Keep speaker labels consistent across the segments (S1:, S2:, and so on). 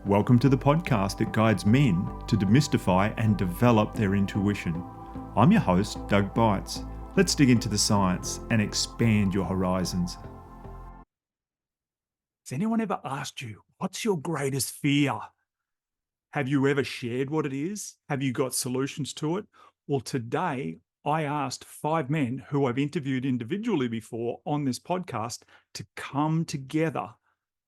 S1: Welcome to the podcast that guides men to demystify and develop their intuition. I'm your host, Doug Beitz. Let's dig into the science and expand your horizons. Has anyone ever asked you, what's your greatest fear? Have you ever shared what it is? Have you got solutions to it? Well, today I asked 5 men who I've interviewed individually before on this podcast to come together.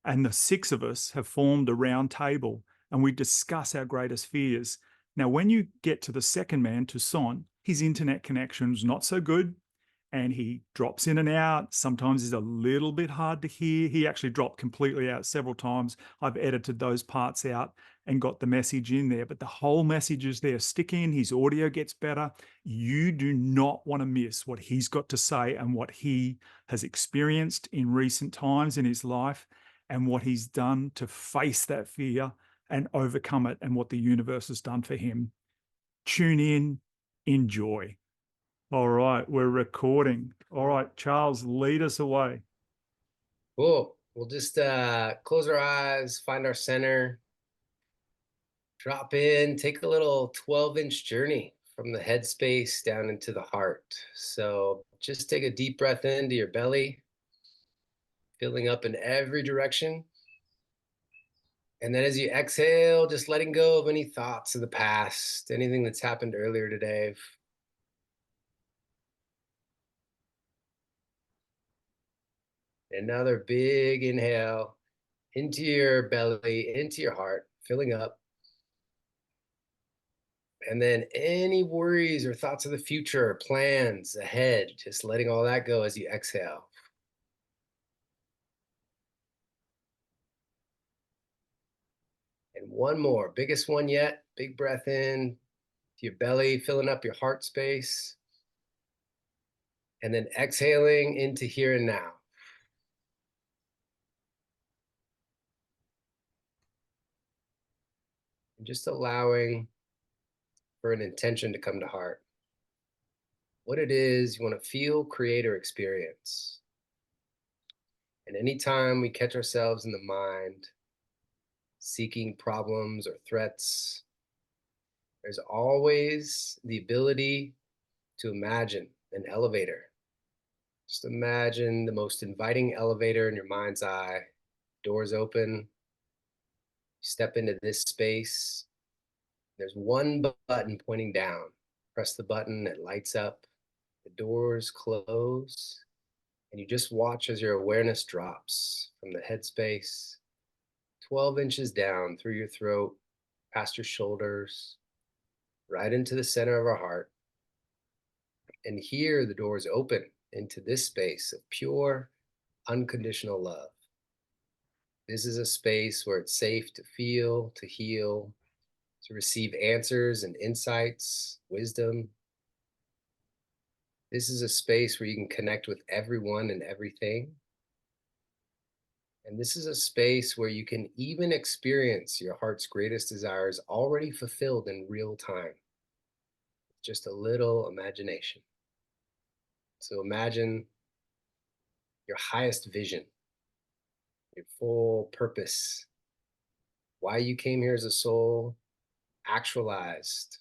S1: And the 6 of us have formed a round table and we discuss our greatest fears. Now, when you get to the second man, Toussaint, his internet connection's not so good and he drops in and out. Sometimes he's a little bit hard to hear. He actually dropped completely out several times. I've edited those parts out and got the message in there, but the whole message is there. Stick in, his audio gets better. You do not want to miss what he's got to say and what he has experienced in recent times in his life, and what he's done to face that fear and overcome it, and what the universe has done for him. Tune in, enjoy. All right, we're recording. All right, Charles, lead us away.
S2: Cool. We'll just close our eyes, find our center, drop in, take a little 12-inch journey from the headspace down into the heart. So just take a deep breath into your belly, filling up in every direction. And then as you exhale, just letting go of any thoughts of the past, anything that's happened earlier today. Another big inhale into your belly, into your heart, filling up. And then any worries or thoughts of the future, plans ahead, just letting all that go as you exhale. And one more, biggest one yet. Big breath in to your belly, filling up your heart space. And then exhaling into here and now. And just allowing for an intention to come to heart. What it is you want to feel, create, or experience. And anytime we catch ourselves in the mind, seeking problems or threats, there's always the ability to imagine an elevator. Just imagine the most inviting elevator in your mind's eye, doors open, you step into this space. There's one button pointing down. Press the button, it lights up, the doors close, and you just watch as your awareness drops from the headspace 12 inches down through your throat, past your shoulders, right into the center of our heart. And here the doors open into this space of pure, unconditional love. This is a space where it's safe to feel, to heal, to receive answers and insights, wisdom. This is a space where you can connect with everyone and everything. And this is a space where you can even experience your heart's greatest desires already fulfilled in real time. Just a little imagination. So imagine your highest vision, your full purpose, why you came here as a soul, actualized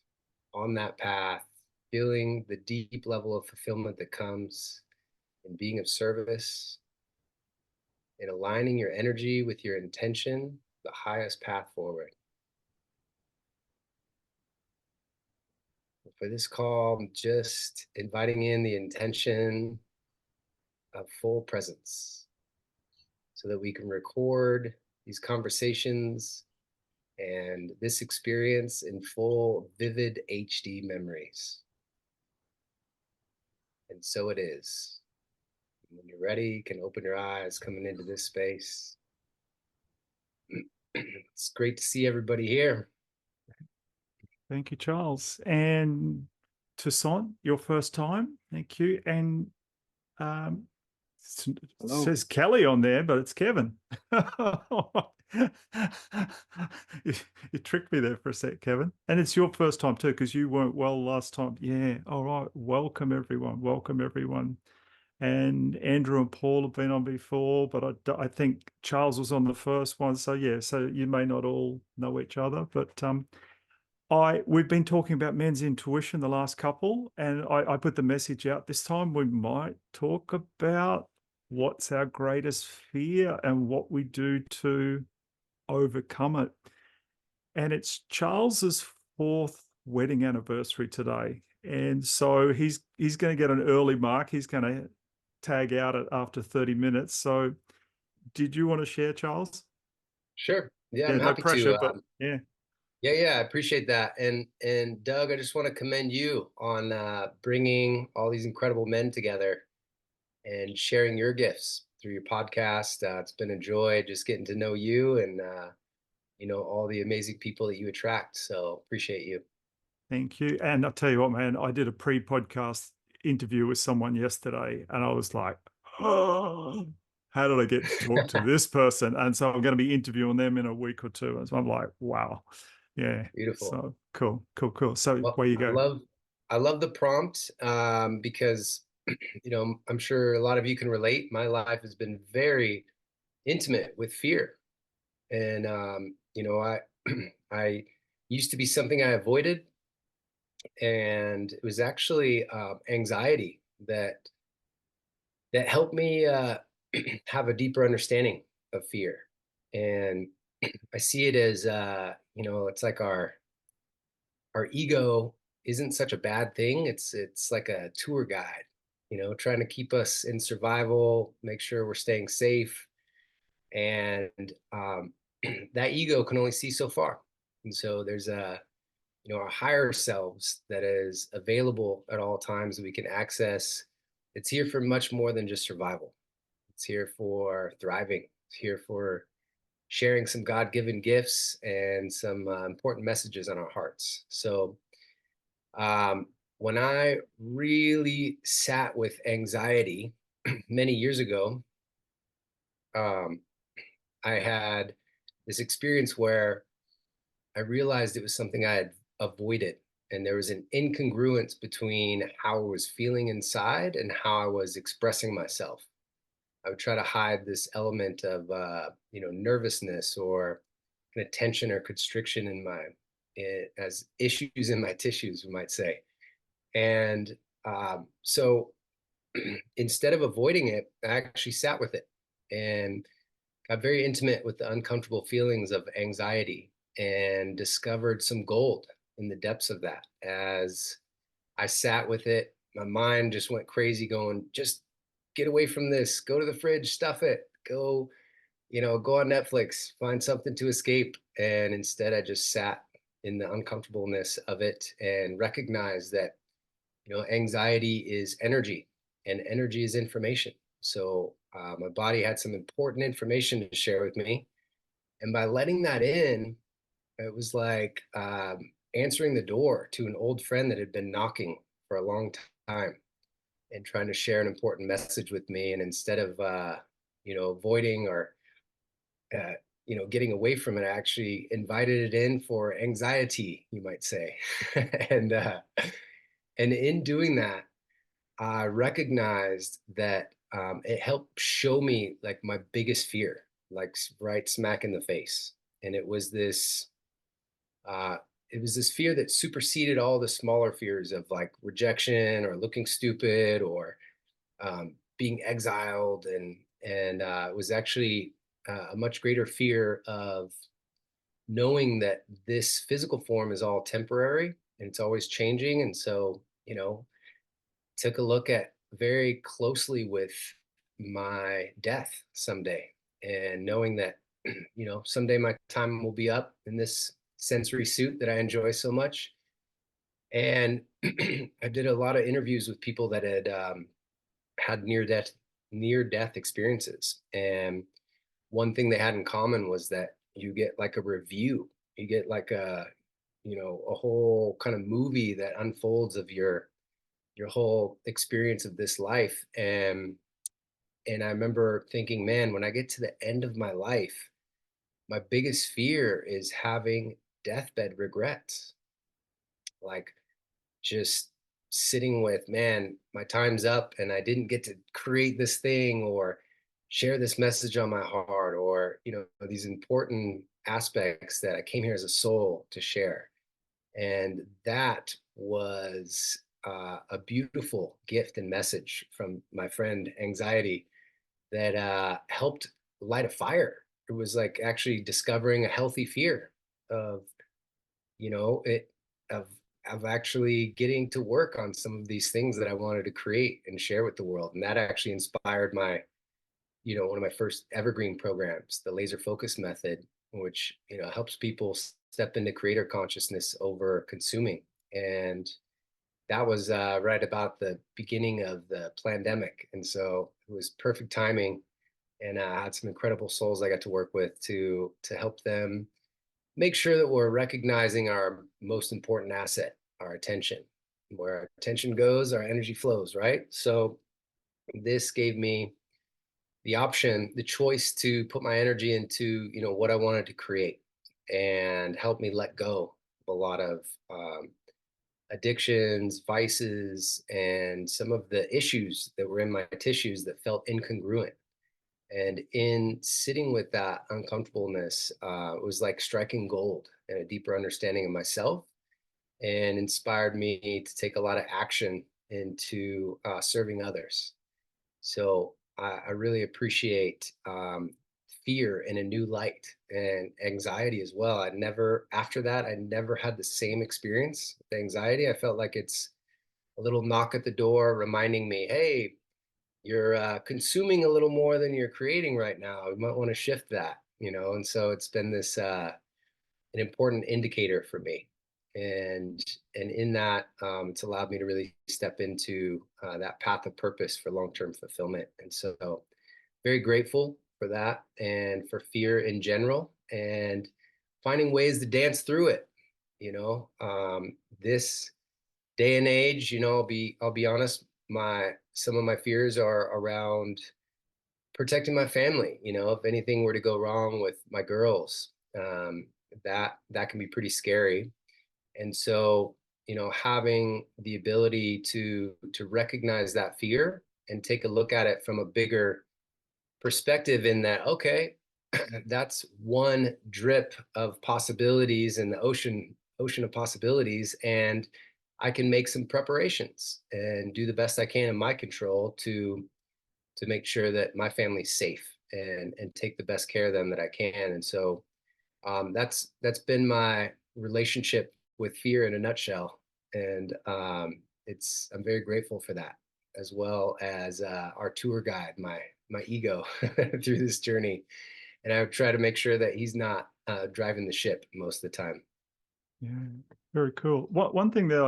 S2: on that path, feeling the deep level of fulfillment that comes in being of service, in aligning your energy with your intention, the highest path forward. For this call, I'm just inviting in the intention of full presence so that we can record these conversations and this experience in full, vivid HD memories. And so it is. When you're ready, you can open your eyes coming into this space. It's great to see everybody here.
S1: Thank you, Charles. And Toussaint, your first time. Thank you. And it says Kelly on there, but it's Kevin. You tricked me there for a sec, Kevin. And it's your first time too, because you weren't well last time. Yeah. All right. Welcome, everyone. Welcome, everyone. and Andrew and Paul have been on before, but I think Charles was on the first one. So yeah, so you may not all know each other, but we've been talking about men's intuition the last couple, and I put the message out this time. We might talk about what's our greatest fear and what we do to overcome it. And it's Charles's fourth wedding anniversary today. And so he's going to get an early mark. He's going to tag out after 30 minutes. So did you want to share, Charles?
S2: Sure. Yeah,
S1: Yeah,
S2: I'm
S1: no
S2: happy
S1: pressure,
S2: to.
S1: but yeah.
S2: Yeah, I appreciate that. And Doug, I just want to commend you on bringing all these incredible men together and sharing your gifts through your podcast. It's been a joy just getting to know you and all the amazing people that you attract. So appreciate you.
S1: Thank you. And I'll tell you what, man, I did a pre-podcast interview with someone yesterday, and I was like, oh, how did I get to talk to this person? And so I'm going to be interviewing them in a week or two. And so I'm like, wow. Yeah.
S2: Beautiful.
S1: So cool, cool, cool. So
S2: Well,
S1: where you go?
S2: I love the prompt because I'm sure a lot of you can relate. My life has been very intimate with fear, and I I used to be something I avoided, and it was actually anxiety that helped me have a deeper understanding of fear. And I see it as it's like our ego isn't such a bad thing. It's like a tour guide, trying to keep us in survival, make sure we're staying safe, and that ego can only see so far. And so there's our higher selves that is available at all times that we can access. It's here for much more than just survival. It's here for thriving. It's here for sharing some God-given gifts and some important messages on our hearts. So when I really sat with anxiety many years ago, um, I had this experience where I realized it was something I had avoided. And there was an incongruence between how I was feeling inside and how I was expressing myself. I would try to hide this element of, nervousness or kind of tension or constriction as issues in my tissues, we might say. And so instead of avoiding it, I actually sat with it and got very intimate with the uncomfortable feelings of anxiety and discovered some gold in the depths of that. As I sat with it, my mind just went crazy, going, just get away from this, go to the fridge, stuff it, go on Netflix, find something to escape. And instead, I just sat in the uncomfortableness of it and recognized that, anxiety is energy and energy is information. So my body had some important information to share with me. And by letting that in, it was like answering the door to an old friend that had been knocking for a long time and trying to share an important message with me. And instead of, avoiding or, getting away from it, I actually invited it in for anxiety, you might say. and, uh, and in doing that, I recognized that it helped show me like my biggest fear, like right smack in the face. And uh, it was this fear that superseded all the smaller fears of like rejection or looking stupid or being exiled, and it was actually a much greater fear of knowing that this physical form is all temporary and it's always changing. And so, took a look at very closely with my death someday, and knowing that someday my time will be up in this sensory suit that I enjoy so much. And I did a lot of interviews with people that had had near death experiences, and one thing they had in common was that you get like a review, you get like a whole kind of movie that unfolds of your whole experience of this life. And I remember thinking, man, when I get to the end of my life, my biggest fear is having deathbed regrets, like just sitting with, man, my time's up and I didn't get to create this thing or share this message on my heart, or, these important aspects that I came here as a soul to share. And that was a beautiful gift and message from my friend Anxiety that helped light a fire. It was like actually discovering a healthy fear of, it of actually getting to work on some of these things that I wanted to create and share with the world. And that actually inspired my, one of my first evergreen programs, the laser focus method, which, helps people step into creator consciousness over consuming. And that was right about the beginning of the pandemic. And so it was perfect timing. And I had some incredible souls I got to work with to help them make sure that we're recognizing our most important asset, our attention. Where our attention goes, our energy flows, right? So this gave me the option, the choice to put my energy into, what I wanted to create, and help me let go of a lot of addictions, vices, and some of the issues that were in my tissues that felt incongruent. And in sitting with that uncomfortableness, it was like striking gold and a deeper understanding of myself, and inspired me to take a lot of action into serving others. So I really appreciate fear in a new light, and anxiety as well. After that, I never had the same experience with anxiety. I felt like it's a little knock at the door reminding me, hey, you're consuming a little more than you're creating right now. You might want to shift that, And so it's been this an important indicator for me, and in that, it's allowed me to really step into that path of purpose for long-term fulfillment. And so, very grateful for that, and for fear in general, and finding ways to dance through it. This day and age, I'll be honest, my some of my fears are around protecting my family. If anything were to go wrong with my girls, that can be pretty scary. And so, having the ability to recognize that fear and take a look at it from a bigger perspective, in that, okay, that's one drip of possibilities in the ocean of possibilities, and I can make some preparations and do the best I can in my control to make sure that my family's safe, and take the best care of them that I can. And so that's been my relationship with fear in a nutshell. And I'm very grateful for that, as well as our tour guide, my ego through this journey. And I try to make sure that he's not driving the ship most of the time.
S1: Yeah, very cool. One thing that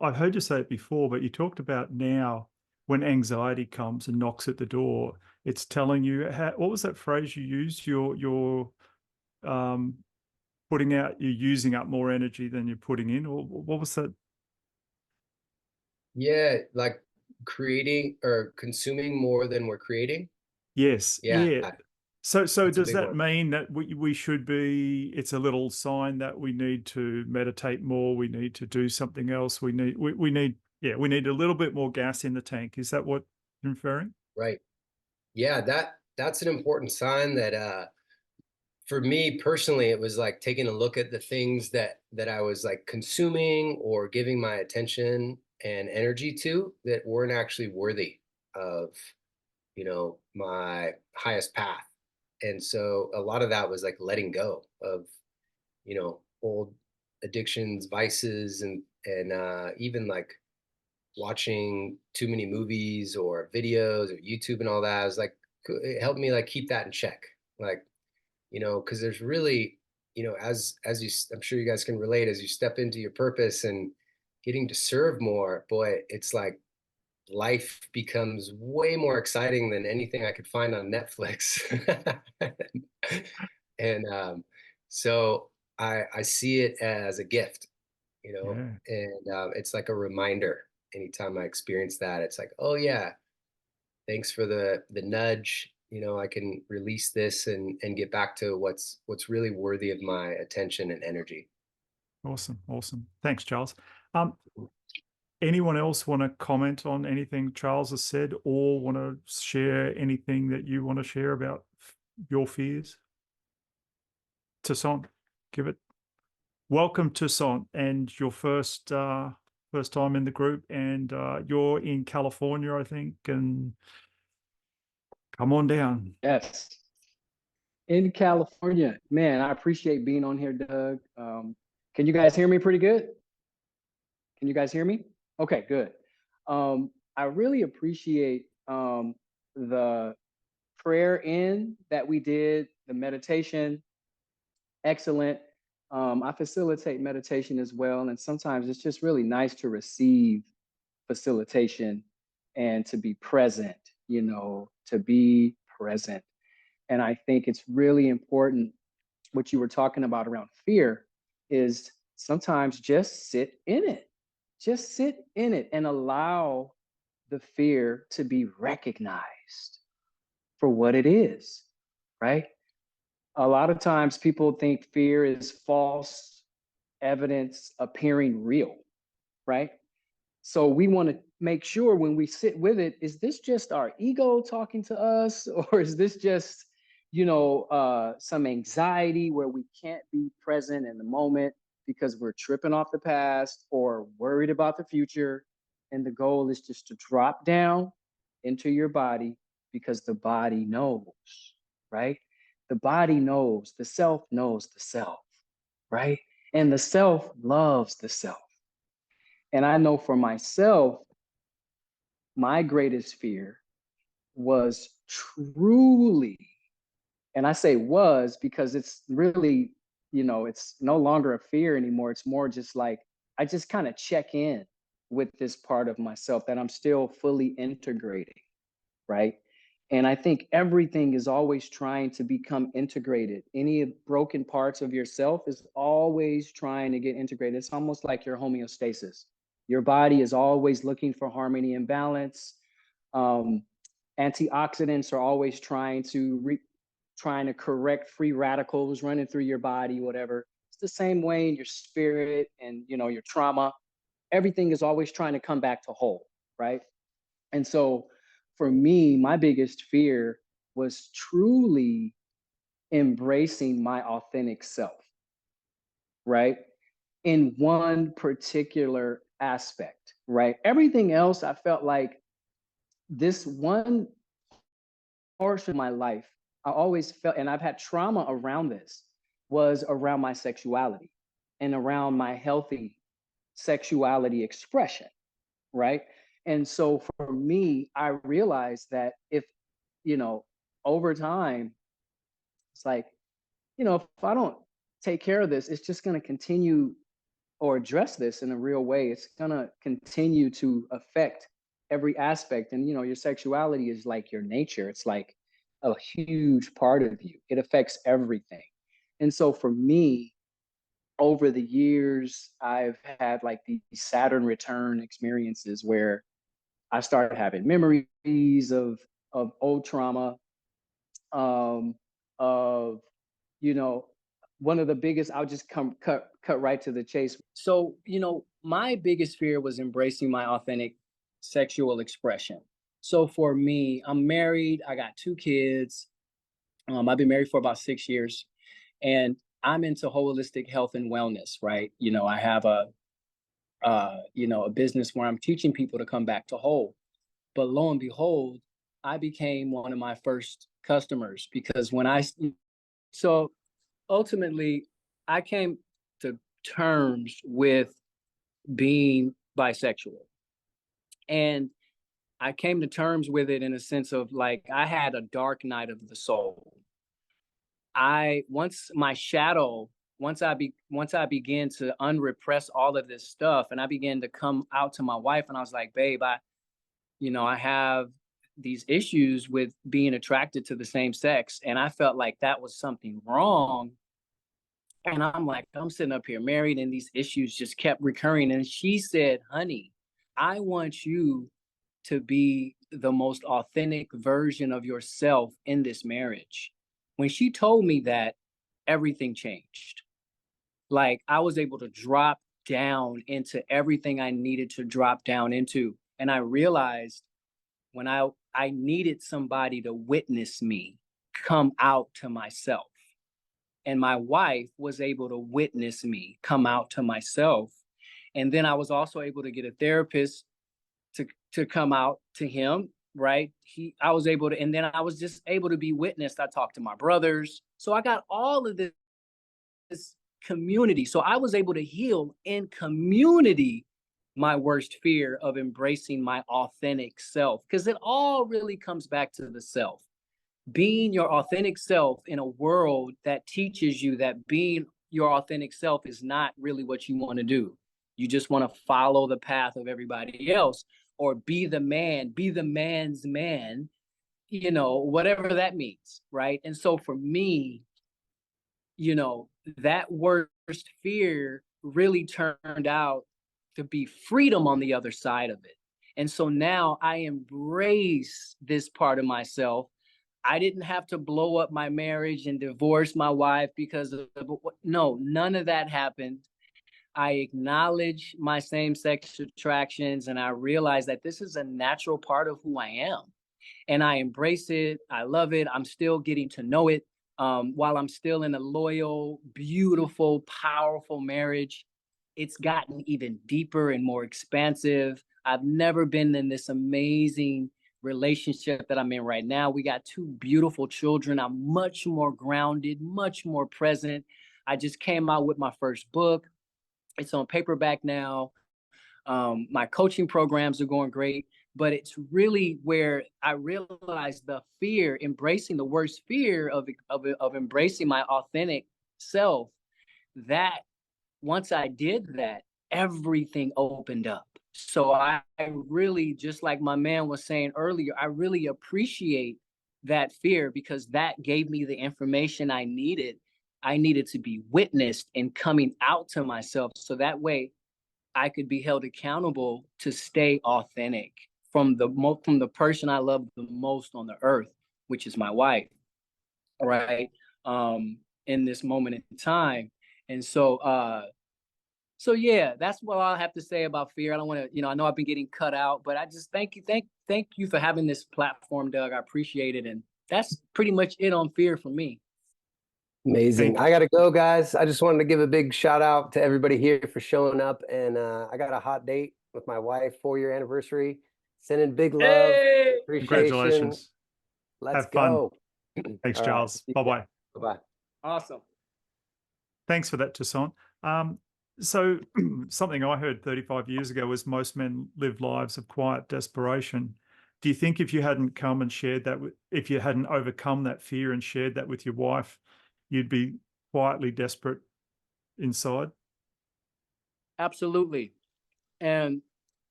S1: I've heard you say it before, but you talked about now when anxiety comes and knocks at the door, it's telling you what was that phrase you used? You're um, you're using up more energy than you're putting in, or what was that?
S2: Yeah, like creating or consuming more than we're creating.
S1: Yes,
S2: Yeah,
S1: yeah. So
S2: that's a
S1: does
S2: big
S1: that
S2: one.
S1: mean that we should be, it's a little sign that we need to meditate more, we need to do something else, we need a little bit more gas in the tank. Is that what you're inferring?
S2: Right. Yeah, that's an important sign that for me personally, it was like taking a look at the things that I was like consuming or giving my attention and energy to, that weren't actually worthy of, my highest path. And so a lot of that was like letting go of, old addictions, vices, and even like watching too many movies or videos or YouTube and all that. I was like, it helped me like keep that in check. Like, because there's really, as you, I'm sure you guys can relate, as you step into your purpose and getting to serve more, boy, it's like life becomes way more exciting than anything I could find on Netflix. And so I see it as a gift,
S1: Yeah.
S2: and it's like a reminder. Anytime I experience that, it's like, oh yeah, thanks for the nudge. I can release this and get back to what's really worthy of my attention and energy.
S1: Awesome. Awesome. Thanks, Charles. Um, anyone else want to comment on anything Charles has said, or want to share anything that you want to share about your fears? Toussaint, give it. Welcome, Toussaint, and your first time in the group, and you're in California, I think, and come on down.
S3: Yes. In California. Man, I appreciate being on here, Doug. Can you guys hear me pretty good? Can you guys hear me? Okay, good. I really appreciate the prayer in that we did, the meditation. Excellent. I facilitate meditation as well. And sometimes it's just really nice to receive facilitation and to be present, to be present. And I think it's really important what you were talking about around fear is sometimes just sit in it. Just sit in it and allow the fear to be recognized for what it is, right? A lot of times people think fear is false evidence appearing real, right? So we want to make sure when we sit with it, is this just our ego talking to us, or is this just, some anxiety where we can't be present in the moment because we're tripping off the past or worried about the future? And the goal is just to drop down into your body because the body knows, right? The body knows, the self knows the self, right? And the self loves the self. And I know for myself, my greatest fear was truly, and I say was because it's really, it's no longer a fear anymore. It's more just like, I just kind of check in with this part of myself that I'm still fully integrating, right? And I think everything is always trying to become integrated. Any broken parts of yourself is always trying to get integrated. It's almost like your homeostasis. Your body is always looking for harmony and balance. Antioxidants are always trying to correct free radicals running through your body, whatever. It's the same way in your spirit and your trauma. Everything is always trying to come back to whole, right? And so for me, my biggest fear was truly embracing my authentic self, right? In one particular aspect, right? Everything else, I felt like this one portion of my life, I always felt, and I've had trauma around this, was around my sexuality and around my healthy sexuality expression, right? And so for me, I realized that if, over time, it's like, if I don't take care of this, it's just going to continue or address this in a real way. It's going to continue to affect every aspect. And, your sexuality is like your nature. It's like a huge part of you. It affects everything. And so for me, over the years, I've had like these Saturn return experiences where I started having memories of old trauma, of one of the biggest. I'll just cut right to the chase. So my biggest fear was embracing my authentic sexual expression. So for me, I'm married. I got 2 kids. I've been married for about 6 years, and I'm into holistic health and wellness. Right? I have a business where I'm teaching people to come back to whole. But lo and behold, I became one of my first customers because so ultimately, I came to terms with being bisexual. And I came to terms with it in a sense of like, I had a dark night of the soul. Once I began to unrepress all of this stuff and I began to come out to my wife and I was like, babe, I have these issues with being attracted to the same sex. And I felt like that was something wrong. And I'm like, I'm sitting up here married and these issues just kept recurring. And she said, honey, I want you to be the most authentic version of yourself in this marriage. When she told me that, everything changed. Like I was able to drop down into everything I needed to drop down into. And I realized when I needed somebody to witness me come out to myself. And my wife was able to witness me come out to myself. And then I was also able to get a therapist to come out to him, right? I was able to, and then I was just able to be witnessed. I talked to my brothers. So I got all of this community. So I was able to heal in community my worst fear of embracing my authentic self, because it all really comes back to the self. Being your authentic self in a world that teaches you that being your authentic self is not really what you want to do. You just want to follow the path of everybody else, or be the man, be the man's man, you know, whatever that means, right? And so for me, you know, that worst fear really turned out to be freedom on the other side of it. And so now I embrace this part of myself. I didn't have to blow up my marriage and divorce my wife because of, no, none of that happened. I acknowledge my same-sex attractions, and I realize that this is a natural part of who I am. And I embrace it. I love it. I'm still getting to know it. While I'm still in a loyal, beautiful, powerful marriage, it's gotten even deeper and more expansive. I've never been in this amazing relationship that I'm in right now. We got 2 beautiful children. I'm much more grounded, much more present. I just came out with my first book. It's on paperback now. My coaching programs are going great, but it's really where I realized the fear, embracing the worst fear of embracing my authentic self. That once I did that, everything opened up. So I really, just like my man was saying earlier, I really appreciate that fear, because that gave me the information I needed. I needed to be witnessed in coming out to myself, so that way I could be held accountable to stay authentic from the person I love the most on the earth, which is my wife, right? In this moment in time. And so yeah, that's what I'll have to say about fear. I don't want to, I know I've been getting cut out, but I just thank you for having this platform, Doug. I appreciate it. And that's pretty much it on fear for me.
S2: Amazing. I got to go, guys. I just wanted to give a big shout out to everybody here for showing up. And I got a hot date with my wife, 4-year anniversary. Sending big love,
S3: Hey!
S2: appreciation.
S1: Congratulations.
S2: Let's
S1: Have fun.
S2: go.
S1: Thanks,
S2: All
S1: Charles.
S2: right.
S1: Bye-bye.
S2: Bye-bye.
S3: Awesome.
S1: Thanks for that, Toussaint. So something I heard 35 years ago was most men live lives of quiet desperation. Do you think if you hadn't come and shared that, if you hadn't overcome that fear and shared that with your wife, you'd be quietly desperate inside?
S3: Absolutely. And,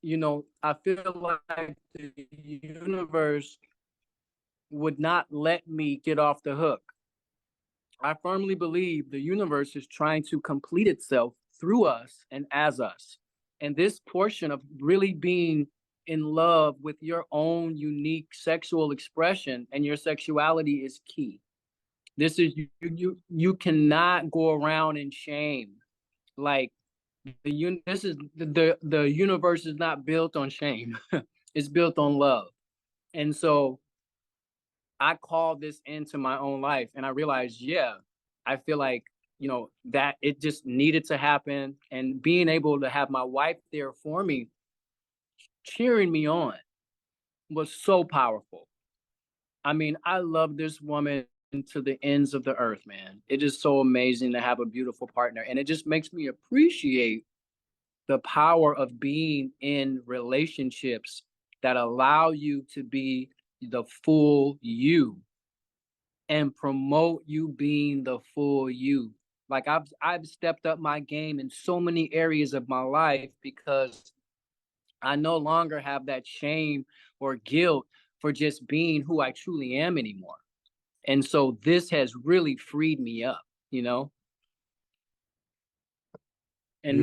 S3: I feel like the universe would not let me get off the hook. I firmly believe the universe is trying to complete itself through us and as us. And this portion of really being in love with your own unique sexual expression and your sexuality is key. This is you cannot go around in shame. Like the universe is not built on shame. It's built on love. And so I called this into my own life, and I realized, yeah, I feel like, that it just needed to happen. And being able to have my wife there for me, cheering me on, was so powerful. I mean, I love this woman to the ends of the earth, man. It is so amazing to have a beautiful partner. And it just makes me appreciate the power of being in relationships that allow you to be the full you and promote you being the full you. Like I've stepped up my game in so many areas of my life because I no longer have that shame or guilt for just being who I truly am anymore. And so this has really freed me up, and no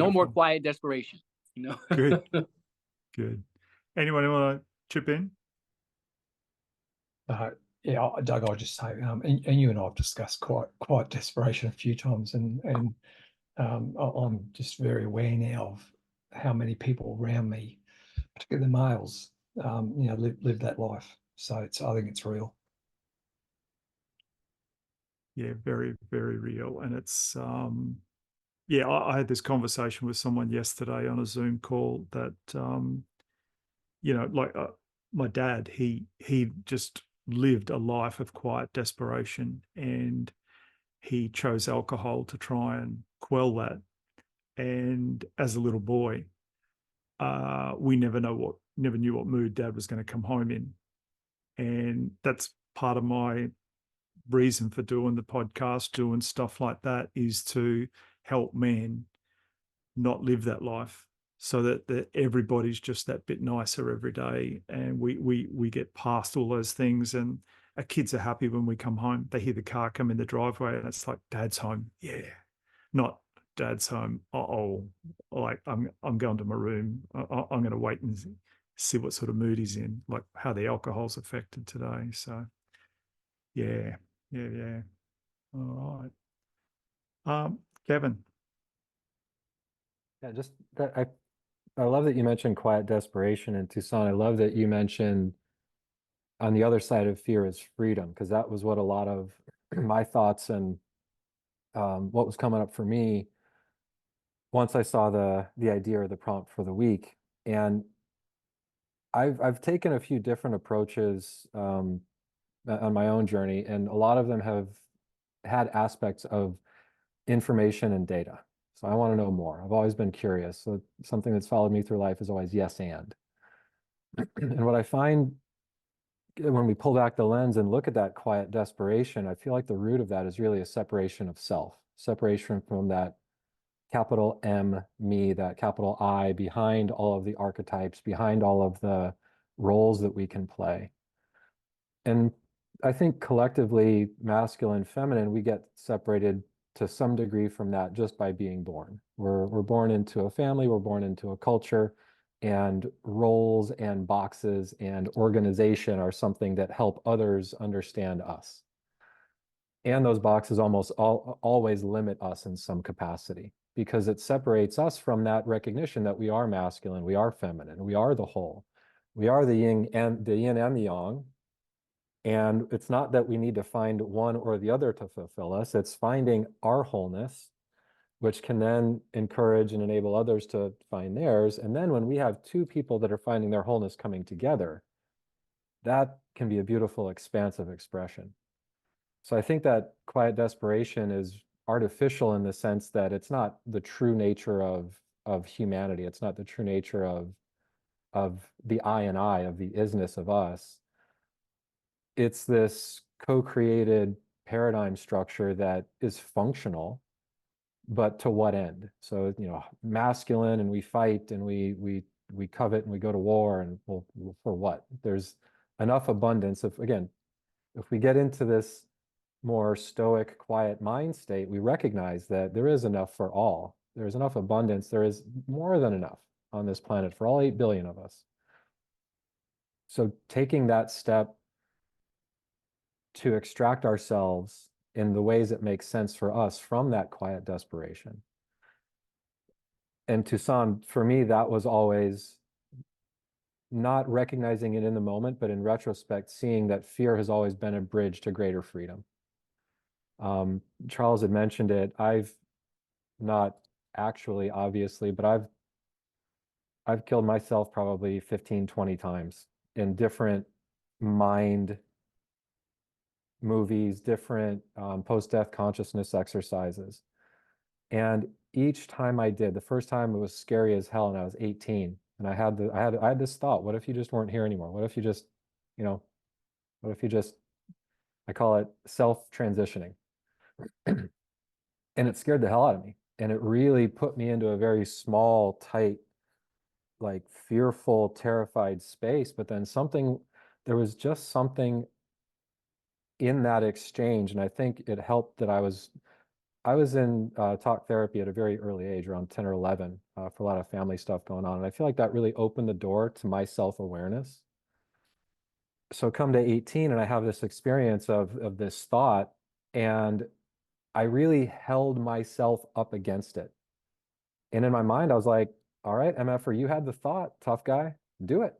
S3: more
S1: Beautiful.
S3: quiet desperation,
S1: Good. Good. Anyone want to chip in?
S4: Yeah, Doug, I'll just say, and you and I have discussed quiet desperation a few times, and I'm just very aware now of how many people around me, particularly the males, live that life. So I think it's real.
S1: Yeah, very, very real. And it's, yeah, I had this conversation with someone yesterday on a Zoom call that, like my dad, he just lived a life of quiet desperation, and he chose alcohol to try and quell that. And as a little boy, we never knew what mood dad was going to come home in. And that's part of my reason for doing the podcast, doing stuff like that, is to help men not live that life, so that everybody's just that bit nicer every day, and we get past all those things. And our kids are happy when we come home. They hear the car come in the driveway, and it's like, Dad's home. Yeah, not Dad's home. Like I'm going to my room. I'm going to wait and see what sort of mood he's in, like how the alcohol's affected today. So yeah. All right. Kevin.
S5: Yeah, just that I love that you mentioned quiet desperation, and Toussaint, I love that you mentioned on the other side of fear is freedom, because that was what a lot of my thoughts and what was coming up for me once I saw the idea or the prompt for the week. And I've taken a few different approaches on my own journey, and a lot of them have had aspects of information and data. So I want to know more. I've always been curious. So something that's followed me through life is always yes and. And what I find when we pull back the lens and look at that quiet desperation, I feel like the root of that is really a separation of self, separation from that capital M, me, that capital I, behind all of the archetypes, behind all of the roles that we can play. And I think collectively, masculine, feminine, we get separated to some degree from that just by being born. We're born into a family, we're born into a culture, and roles and boxes and organization are something that help others understand us. And those boxes almost always limit us in some capacity, because it separates us from that recognition that we are masculine, we are feminine, we are the whole, we are the yin and the yang. And it's not that we need to find one or the other to fulfill us. It's finding our wholeness, which can then encourage and enable others to find theirs. And then when we have two people that are finding their wholeness coming together, that can be a beautiful, expansive expression. So I think that quiet desperation is artificial in the sense that it's not the true nature of humanity. It's not the true nature of the I and I, of the isness of us. It's this co-created paradigm structure that is functional, but to what end? So, masculine, and we fight and we covet and we go to war, and well, for what? There's enough abundance of, again, if we get into this more stoic, quiet mind state, we recognize that there is enough for all. There's enough abundance. There is more than enough on this planet for all 8 billion of us. So taking that step to extract ourselves in the ways that make sense for us from that quiet desperation. And Toussaint, for me, that was always not recognizing it in the moment, but in retrospect, seeing that fear has always been a bridge to greater freedom. Charles had mentioned it. I've not actually, obviously, but I've killed myself probably 15, 20 times in different mind movies, different post-death consciousness exercises. And each time I did, the first time it was scary as hell, and I was 18. And I had this thought: what if you just weren't here anymore? What if you just, I call it self-transitioning. And it scared the hell out of me. And it really put me into a very small, tight, like fearful, terrified space. But then there was just something in that exchange. And I think it helped that I was in talk therapy at a very early age, around 10 or 11, for a lot of family stuff going on. And I feel like that really opened the door to my self-awareness. So come to 18 and I have this experience of this thought, and I really held myself up against it. And in my mind, I was like, all right, MFer, you had the thought, tough guy, do it.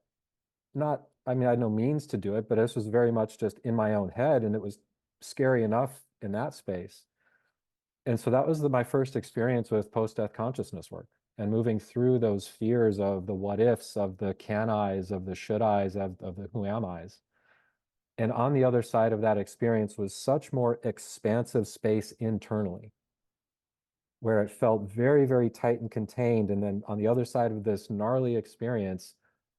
S5: Not, I mean, I had no means to do it, but this was very much just in my own head, and it was scary enough in that space. And so that was my first experience with post-death consciousness work, and moving through those fears of the what ifs, of the can I's, of the should I's, of the who am I's. And on the other side of that experience was such more expansive space internally, where it felt very, very tight and contained. And then on the other side of this gnarly experience,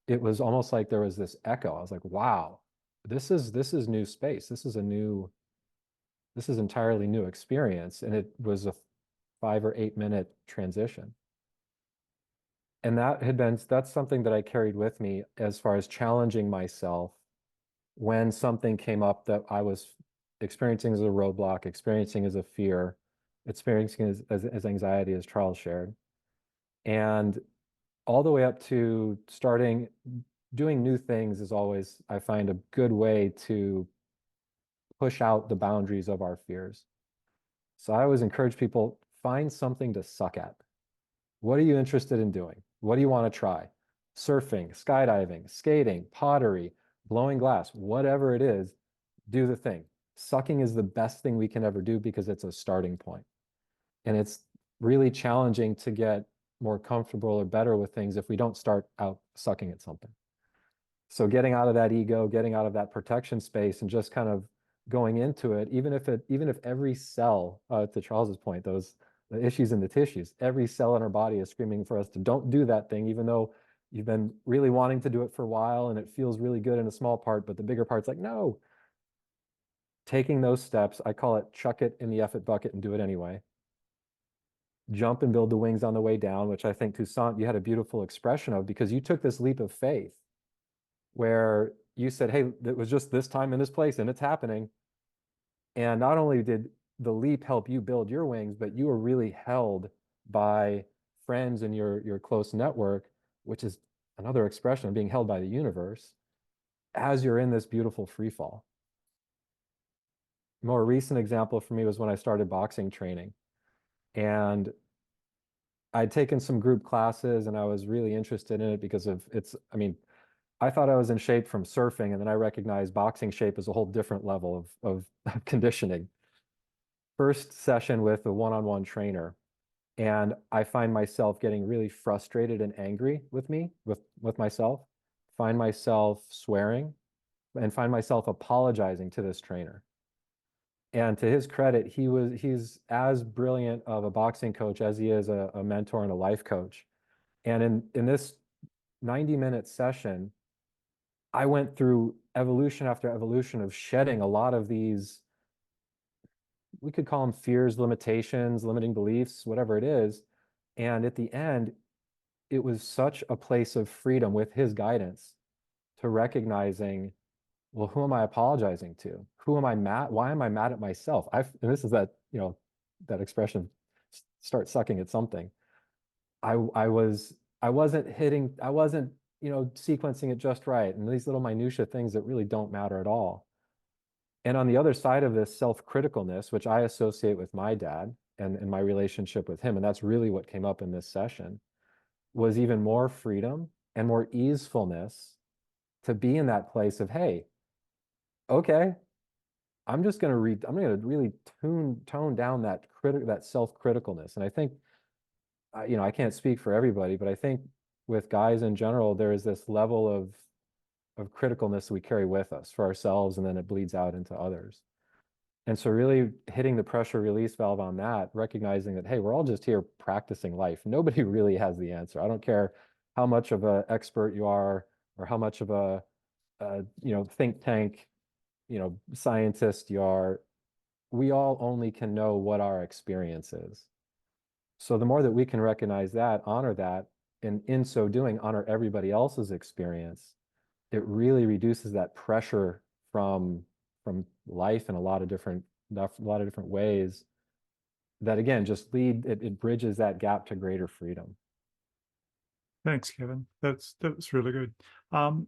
S5: it was almost like there was this echo. I was like, wow, this is new space. This is entirely new experience. And it was a 5 or 8 minute transition. And that's something that I carried with me as far as challenging myself when something came up that I was experiencing as a roadblock, experiencing as a fear, experiencing as anxiety, as Charles shared. And all the way up to starting doing new things is always, I find, a good way to push out the boundaries of our fears. So I always encourage people, find something to suck at. What are you interested in doing? What do you want to try? Surfing, skydiving, skating, pottery, blowing glass, whatever it is, do the thing. Sucking is the best thing we can ever do because it's a starting point. And it's really challenging to get more comfortable or better with things if we don't start out sucking at something. So getting out of that ego, getting out of that protection space, and just kind of going into it, even if every cell, to Charles's point, the issues in the tissues, every cell in our body is screaming for us to don't do that thing, even though you've been really wanting to do it for a while and it feels really good in a small part, but the bigger part's like, no. Taking those steps, I call it chuck it in the effort bucket and do it anyway. Jump and build the wings on the way down, which I think, Toussaint, you had a beautiful expression of, because you took this leap of faith where you said, hey, it was just this time in this place and it's happening. And not only did the leap help you build your wings, but you were really held by friends in your close network, which is another expression of being held by the universe, as you're in this beautiful free fall. More recent example for me was when I started boxing training. And I'd taken some group classes and I was really interested in it because of I thought I was in shape from surfing, and then I recognized boxing shape as a whole different level of conditioning. First session with a one-on-one trainer, and I find myself getting really frustrated and angry with myself, find myself swearing, and find myself apologizing to this trainer. And to his credit, he's as brilliant of a boxing coach as he is a mentor and a life coach. And in this 90-minute session, I went through evolution after evolution of shedding a lot of these, we could call them fears, limitations, limiting beliefs, whatever it is. And at the end, it was such a place of freedom with his guidance to recognizing, well, who am I apologizing to? Who am I mad? Why am I mad at myself? And this is that expression, start sucking at something. I wasn't sequencing it just right. And these little minutia things that really don't matter at all. And on the other side of this self-criticalness, which I associate with my dad and my relationship with him, and that's really what came up in this session, was even more freedom and more easefulness to be in that place of, hey, okay, I'm going to really tone down that self-criticalness. And I think, I can't speak for everybody, but I think with guys in general, there is this level of criticalness we carry with us for ourselves, and then it bleeds out into others. And so really hitting the pressure release valve on that, recognizing that, hey, we're all just here practicing life. Nobody really has the answer. I don't care how much of an expert you are or how much of a think tank, scientist you are. We all only can know what our experience is. So the more that we can recognize that, honor that, and in so doing, honor everybody else's experience, it really reduces that pressure from life in a lot of different ways that, again, just it bridges that gap to greater freedom.
S1: Thanks, Kevin. That was really good. Paul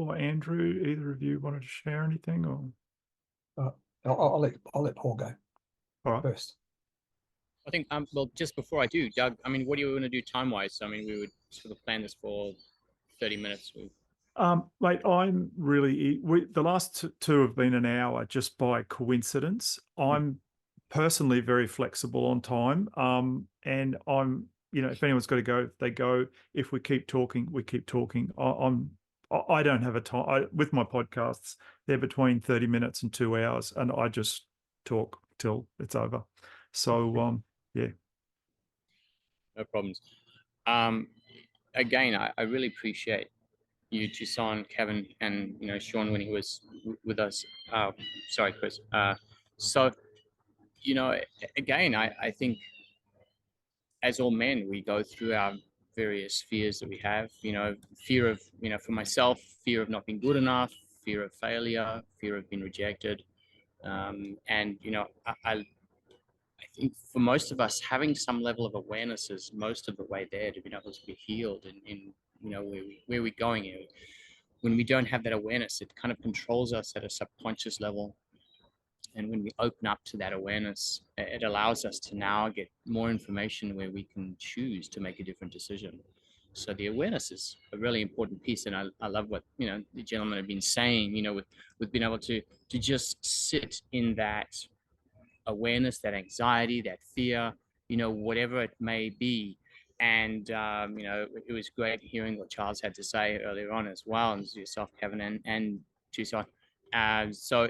S1: or Andrew, either of you wanted to share anything? Or
S4: I'll let Paul go.
S1: All right.
S4: first.
S6: I think, well, just before I do, Doug, I mean, what do you want to do time-wise? I mean, we would sort of plan this for 30 minutes.
S1: Mate, I'm really, the last two have been an hour just by coincidence. I'm personally very flexible on time. And I'm, if anyone's got to go, they go. If we keep talking, we keep talking. I don't have a time with my podcasts. They're between 30 minutes and 2 hours, and I just talk till it's over. So, yeah.
S6: No problems. Again, I really appreciate you, Toussaint, Kevin, and Sean when he was with us. Sorry, Chris. So, again, I think as all men, we go through our various fears that we have. Fear of, for myself, fear of not being good enough, fear of failure, fear of being rejected, and I think for most of us, having some level of awareness is most of the way there to be able to be healed in where we're going. When we don't have that awareness, it kind of controls us at a subconscious level. And when we open up to that awareness, it allows us to now get more information where we can choose to make a different decision. So the awareness is a really important piece. And I love what, the gentlemen have been saying, with being able to just sit in that awareness, that anxiety, that fear, whatever it may be. And, it was great hearing what Charles had to say earlier on as well, and yourself, Kevin, and Toussaint. So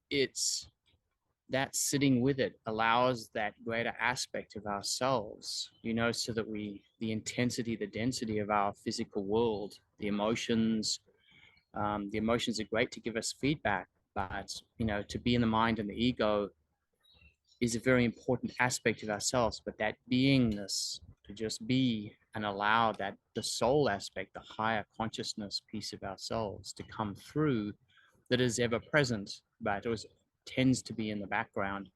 S6: it's that sitting with it allows that greater aspect of ourselves, so that the intensity, the density of our physical world, the emotions are great to give us feedback, but, to be in the mind and the ego is a very important aspect of ourselves. But that beingness, to just be and allow that the soul aspect, the higher consciousness piece of ourselves to come through, that is ever present, but it tends to be in the background,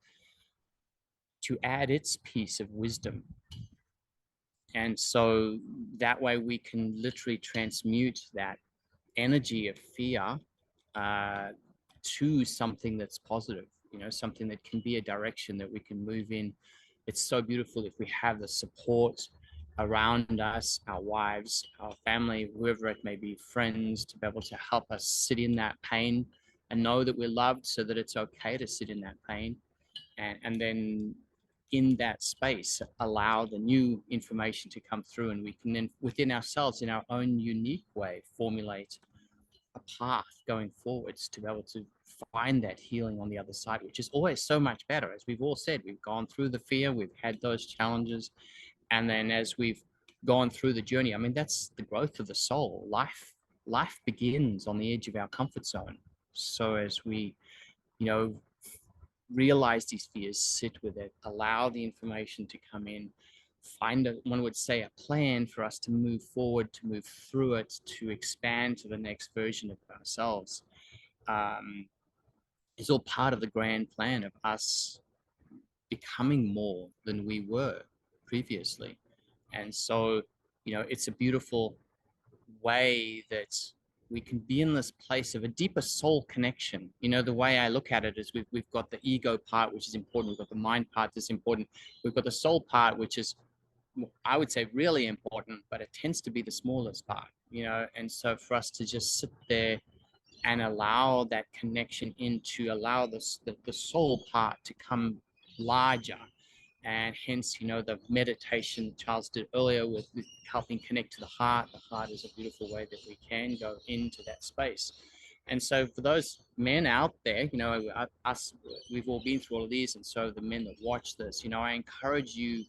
S6: to add its piece of wisdom. And so that way we can literally transmute that energy of fear to something that's positive, something that can be a direction that we can move in. It's so beautiful if we have the support around us, our wives, our family, whoever it may be, friends, to be able to help us sit in that pain and know that we're loved, so that it's okay to sit in that pain. And then in that space, allow the new information to come through, and we can then within ourselves, in our own unique way, formulate a path going forwards to be able to find that healing on the other side, which is always so much better. As we've all said, we've gone through the fear, we've had those challenges, and then as we've gone through the journey, I mean, that's the growth of the soul. Life begins on the edge of our comfort zone. So as we, realize these fears, sit with it, allow the information to come in, find one would say a plan for us to move forward, to move through it, to expand to the next version of ourselves, is all part of the grand plan of us becoming more than we were previously. And so, it's a beautiful way that we can be in this place of a deeper soul connection. The way I look at it is we've got the ego part, which is important. We've got the mind part that's important. We've got the soul part, which is, I would say, really important, but it tends to be the smallest part, and so for us to just sit there and allow that connection allow the soul part to come larger. And hence, the meditation Charles did earlier with helping connect to the heart. The heart is a beautiful way that we can go into that space. And so for those men out there, us, we've all been through all of these. And so the men that watch this, I encourage you,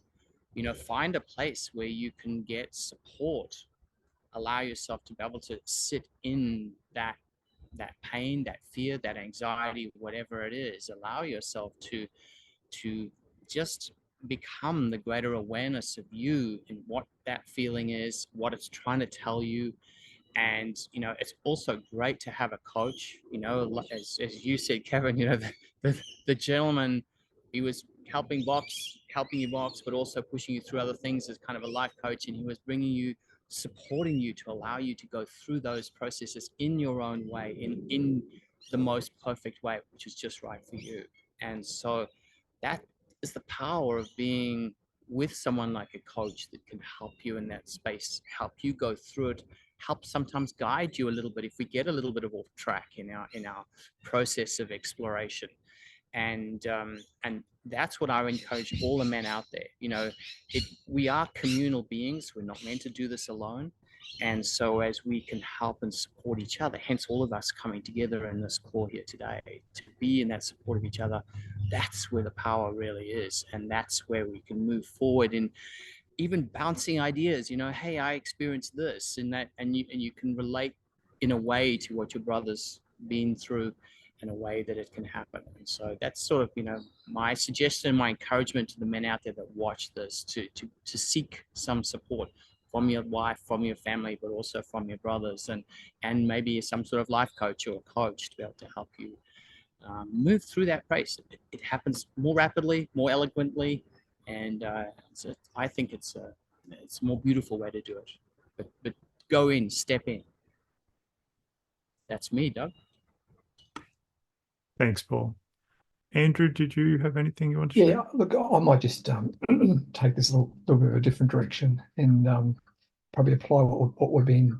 S6: find a place where you can get support. Allow yourself to be able to sit in that pain, that fear, that anxiety, whatever it is. Allow yourself to just become the greater awareness of you and what that feeling is, what it's trying to tell you. And it's also great to have a coach, as you said, Kevin, the gentleman, he was helping you box, but also pushing you through other things as kind of a life coach, and he was supporting you to allow you to go through those processes in your own way, in the most perfect way, which is just right for you. And so that is the power of being with someone like a coach that can help you in that space, help you go through it, help sometimes guide you a little bit if we get a little bit of off track in our process of exploration. And that's what I encourage all the men out there. You know, we are communal beings. We're not meant to do this alone. And so as we can help and support each other, hence all of us coming together in this call here today to be in that support of each other, that's where the power really is. And that's where we can move forward in even bouncing ideas, you know, hey, I experienced this and that, and you can relate in a way to what your brother's been through in a way that it can happen. And so that's sort of, you know, my suggestion, my encouragement to the men out there that watch this to seek some support from your wife, from your family, but also from your brothers, and maybe some sort of life coach or coach to be able to help you move through that race. It happens more rapidly, more eloquently, and I think it's a more beautiful way to do it. But go in, step in. That's me, Doug.
S1: Thanks, Paul. Andrew, did you have anything you want to
S4: Yeah,
S1: share?
S4: look, I might just take this a little bit of a different direction and probably apply what we've been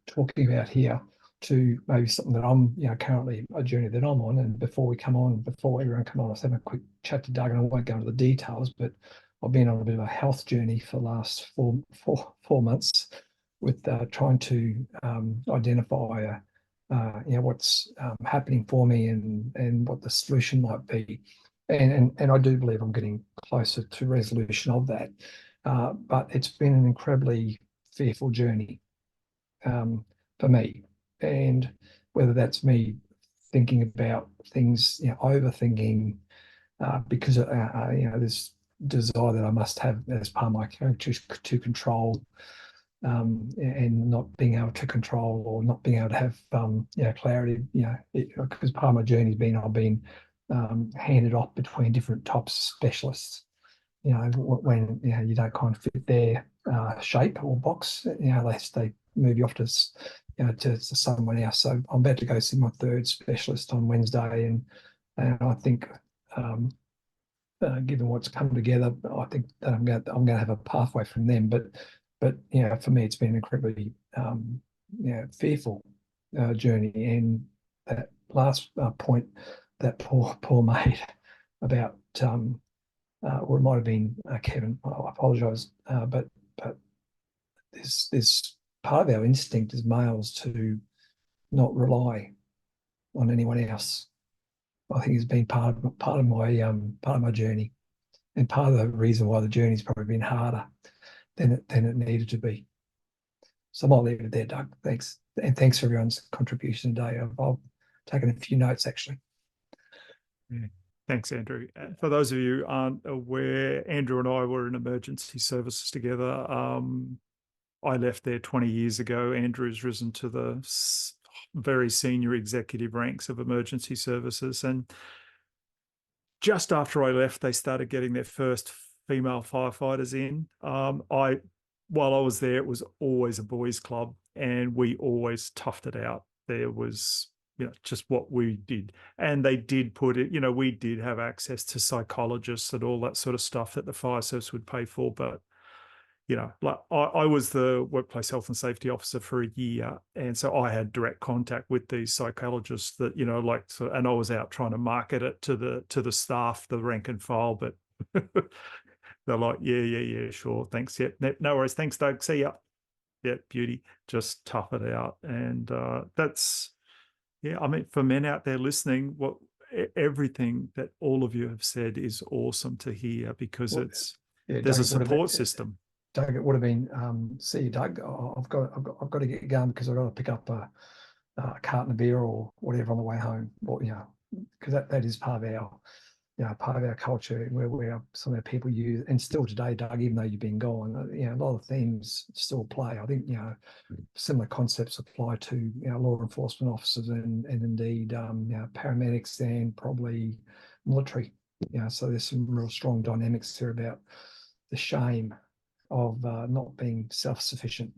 S4: talking about here to maybe something that I'm currently a journey that I'm on. And before everyone come on, I was having a quick chat to Doug, and I won't go into the details, but I've been on a bit of a health journey for the last four months with trying to identify what's happening for me and what the solution might be. And I do believe I'm getting closer to resolution of that. But it's been an incredibly fearful journey for me. And whether that's me thinking about things, overthinking, because this desire that I must have as part of my character to control, and not being able to control or not being able to have clarity, because part of my journey has been I've been handed off between different types of specialists. When you don't kind of fit their shape or box, they move you off to to someone else. So I'm about to go see my third specialist on Wednesday, and I think given what's come together, I think that I'm going to have a pathway from them. But for me, it's been an incredibly fearful journey. And that last point that Paul made about or it might have been Kevin, I apologise, but there's part of our instinct as males to not rely on anyone else. I think it's been part of my journey, and part of the reason why the journey's probably been harder than it needed to be. So I might leave it there, Doug. Thanks, and thanks for everyone's contribution today. I've taken a few notes actually.
S1: Yeah. Thanks, Andrew. For those of you who aren't aware, Andrew and I were in emergency services together. I left there 20 years ago. Andrew's risen to the very senior executive ranks of emergency services. And just after I left, they started getting their first female firefighters in. While I was there, it was always a boys' club, and we always toughed it out. There was just what we did. And they did put it, we did have access to psychologists and all that sort of stuff that the fire service would pay for. But, like I was the workplace health and safety officer for a year. And so I had direct contact with these psychologists that, and I was out trying to market it to the staff, the rank and file, but they're like, yeah, sure. Thanks. Yeah, no worries. Thanks, Doug. See ya. Yeah, beauty. Just tough it out. And that's, yeah, I mean, for men out there listening, everything that all of you have said is awesome to hear, because there's a support system.
S4: Doug, it would have been see you, Doug. I've got to get going because I've got to pick up a carton of beer or whatever on the way home. Or because that is part of our culture, where some of our people use, and still today, Doug, even though you've been gone, a lot of themes still play. I think similar concepts apply to law enforcement officers and indeed paramedics and probably military. So there's some real strong dynamics here about the shame of not being self-sufficient.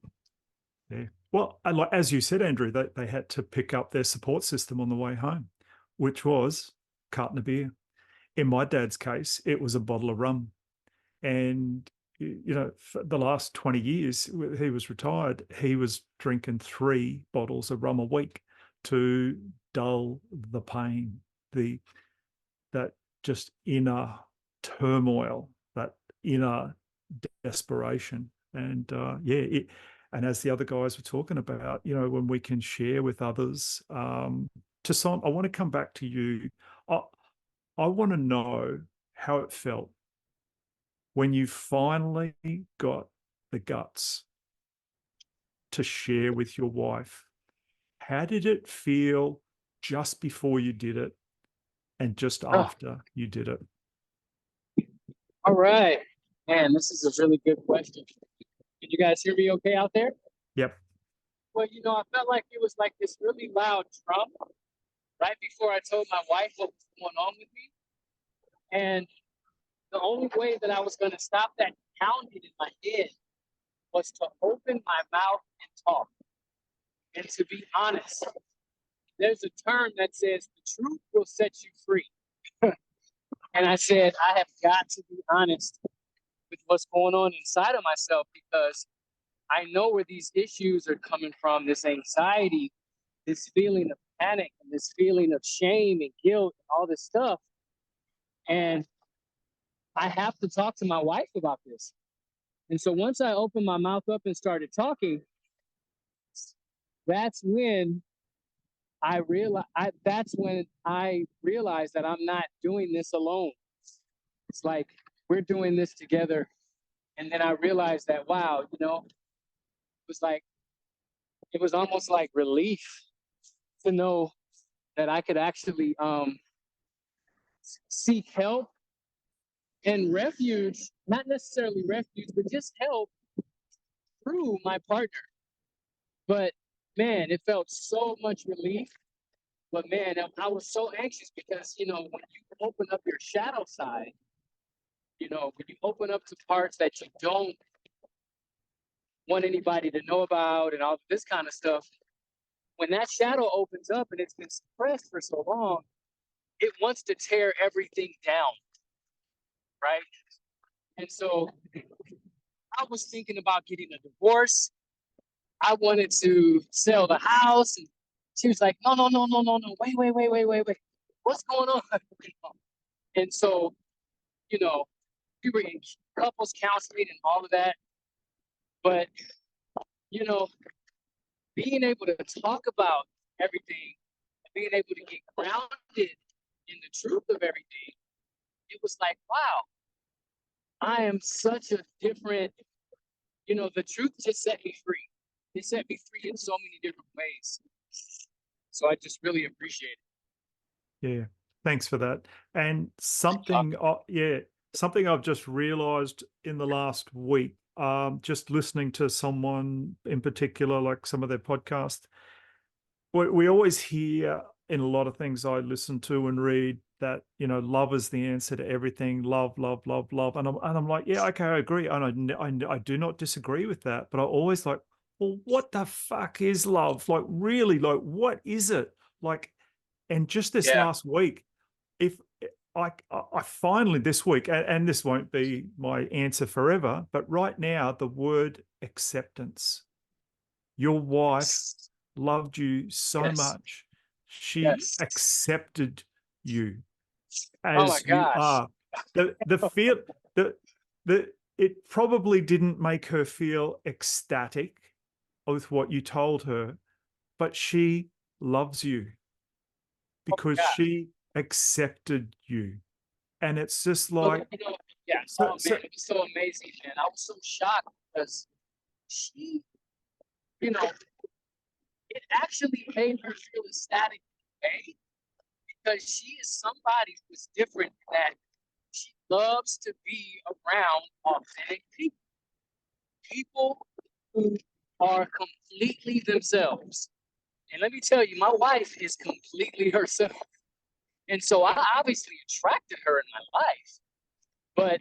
S1: Yeah. Well, as you said, Andrew, they had to pick up their support system on the way home, which was carton of beer. in my dad's case, it was a bottle of rum. And, you know, for the last 20 years, he was retired, he was drinking 3 bottles of rum a week to dull the pain, that just inner turmoil, that inner desperation. And and as the other guys were talking about, you know, when we can share with others, Toussaint, I want to come back to you. I want to know how it felt when you finally got the guts to share with your wife. How did it feel just before you did it and just after you did it?
S3: All right. Man, this is a really good question. Can you guys hear me okay out there?
S1: Yep.
S3: Well, you know, I felt like it was like this really loud drum right before I told my wife what was going on with me. And the only way that I was going to stop that pounding in my head was to open my mouth and talk. And to be honest, there's a term that says the truth will set you free. And I said, I have got to be honest with what's going on inside of myself, because I know where these issues are coming from, this anxiety, this feeling of panic, and this feeling of shame and guilt and all this stuff. And I have to talk to my wife about this. And so once I opened my mouth up and started talking, that's when I realized that I'm not doing this alone. It's like we're doing this together. And then I realized that, wow, you know, it was almost like relief to know that I could actually seek help and refuge, not necessarily refuge, but just help through my partner. But man, it felt so much relief. But man, I was so anxious because, you know, when you open up your shadow side, you know, when you open up to parts that you don't want anybody to know about and all this kind of stuff, when that shadow opens up and it's been suppressed for so long, it wants to tear everything down, right? And so I was thinking about getting a divorce. I wanted to sell the house. And she was like, no, wait. What's going on? And so, you know, we were in couples counseling and all of that. But, you know, being able to talk about everything, being able to get grounded in the truth of everything, it was like, wow, I am such a different, you know, the truth just set me free. It set me free in so many different ways. So I just really appreciate it.
S1: Yeah, thanks for that. And something I've just realized in the last week, just listening to someone in particular, like some of their podcasts, we always hear in a lot of things I listen to and read that, you know, love is the answer to everything. Love. And I'm like, yeah, okay, I agree. And I do not disagree with that. But I always like, well, what the fuck is love? Like, really, like, what is it? Like, and just this last week, if I finally this week, and this won't be my answer forever, but right now, the word acceptance. Your wife loved you so much. She accepted you as you are. It probably didn't make her feel ecstatic with what you told her, but she loves you because she accepted you. And it's just like,
S3: you know, man, it was so amazing, man. I was so shocked because she, you know, it actually made her feel ecstatic today because she is somebody who's different in that she loves to be around authentic people. People who are completely themselves. And let me tell you, my wife is completely herself. And so I obviously attracted her in my life. But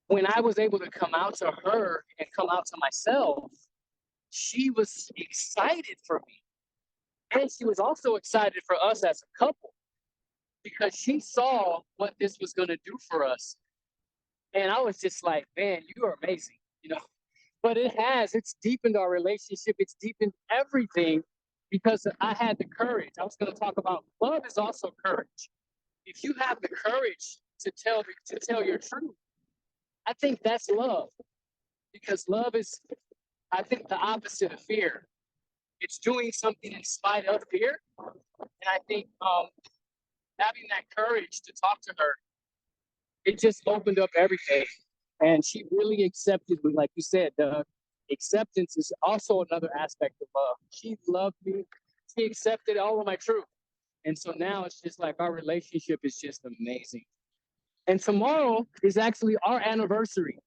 S3: when I was able to come out to her and come out to myself, she was excited for me. And she was also excited for us as a couple. because she saw what this was going to do for us. And I was just like, man, you are amazing, you know. But it's deepened our relationship. It's deepened everything because I had the courage. I was going to talk about love is also courage. If you have the courage to tell your truth, I think that's love. Because love is, I think, the opposite of fear. It's doing something in spite of fear. And I think having that courage to talk to her, it just opened up everything. And she really accepted me, like you said, acceptance is also another aspect of love. She loved me. She accepted all of my truth. And so now it's just like our relationship is just amazing. And tomorrow is actually our anniversary,